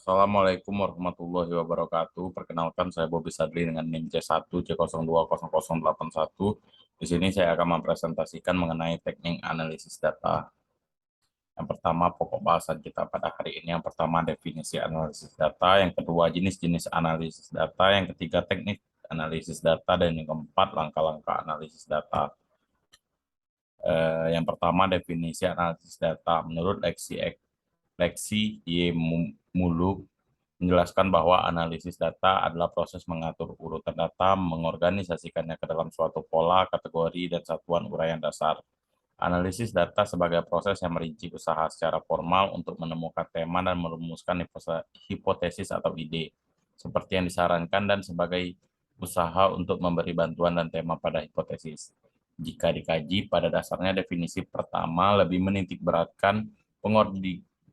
Assalamualaikum warahmatullahi wabarakatuh. Perkenalkan saya Bobi Sadli dengan NIM C1C020081. Di sini saya akan mempresentasikan mengenai teknik analisis data. Yang pertama pokok bahasan kita pada hari ini. Yang pertama definisi analisis data, yang kedua jenis-jenis analisis data, yang ketiga teknik analisis data, dan yang keempat langkah-langkah analisis data. Yang pertama definisi analisis data. Menurut Lexi Y. Muluk menjelaskan bahwa analisis data adalah proses mengatur urutan data, mengorganisasikannya ke dalam suatu pola, kategori, dan satuan uraian dasar. Analisis data sebagai proses yang merinci usaha secara formal untuk menemukan tema dan merumuskan hipotesis atau ide, seperti yang disarankan, dan sebagai usaha untuk memberi bantuan dan tema pada hipotesis. Jika dikaji, pada dasarnya definisi pertama lebih menitik beratkan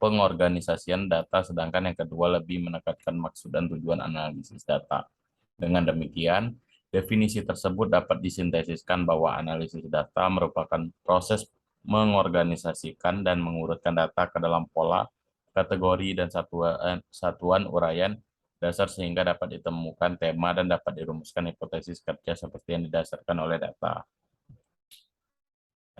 pengorganisasian data, sedangkan yang kedua lebih menekankan maksud dan tujuan analisis data. Dengan demikian, definisi tersebut dapat disintesiskan bahwa analisis data merupakan proses mengorganisasikan dan mengurutkan data ke dalam pola, kategori, dan satuan uraian dasar sehingga dapat ditemukan tema dan dapat dirumuskan hipotesis kerja seperti yang didasarkan oleh data.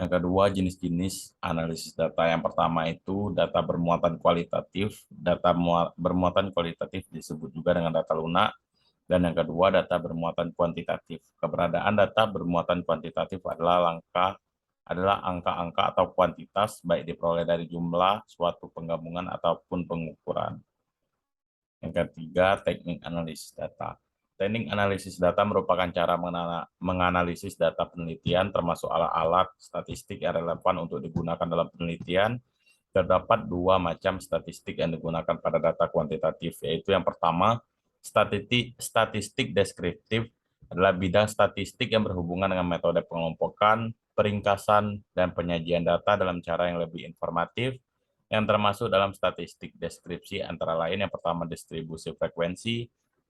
Yang kedua, jenis-jenis analisis data. Yang pertama itu data bermuatan kualitatif. Data bermuatan kualitatif disebut juga dengan data lunak. Dan yang kedua, data bermuatan kuantitatif. Keberadaan data bermuatan kuantitatif adalah angka-angka atau kuantitas, baik diperoleh dari jumlah, suatu penggabungan, ataupun pengukuran. Yang ketiga, teknik analisis data. Teknik analisis data merupakan cara menganalisis data penelitian, termasuk alat-alat statistik yang relevan untuk digunakan dalam penelitian. Terdapat dua macam statistik yang digunakan pada data kuantitatif, yaitu yang pertama, statistik deskriptif adalah bidang statistik yang berhubungan dengan metode pengelompokan, peringkasan, dan penyajian data dalam cara yang lebih informatif, yang termasuk dalam statistik deskripsi antara lain yang pertama distribusi frekuensi,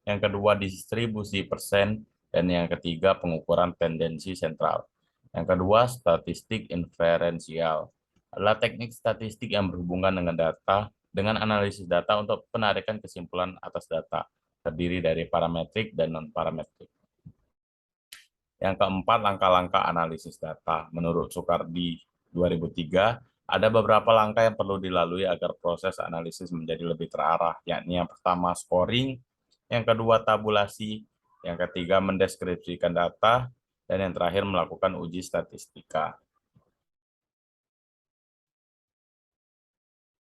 yang kedua distribusi persen, dan yang ketiga pengukuran tendensi sentral. Yang kedua, statistik inferensial adalah teknik statistik yang berhubungan dengan data, dengan analisis data untuk penarikan kesimpulan atas data, terdiri dari parametrik dan non-parametrik. Yang keempat, langkah-langkah analisis data. Menurut Soekardi 2003, ada beberapa langkah yang perlu dilalui agar proses analisis menjadi lebih terarah, yakni yang pertama scoring, yang kedua tabulasi, yang ketiga mendeskripsikan data, dan yang terakhir melakukan uji statistika.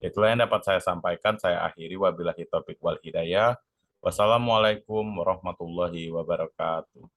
Itulah yang dapat saya sampaikan. Saya akhiri, wabillahi taufiq wal hidayah. Wassalamualaikum warahmatullahi wabarakatuh.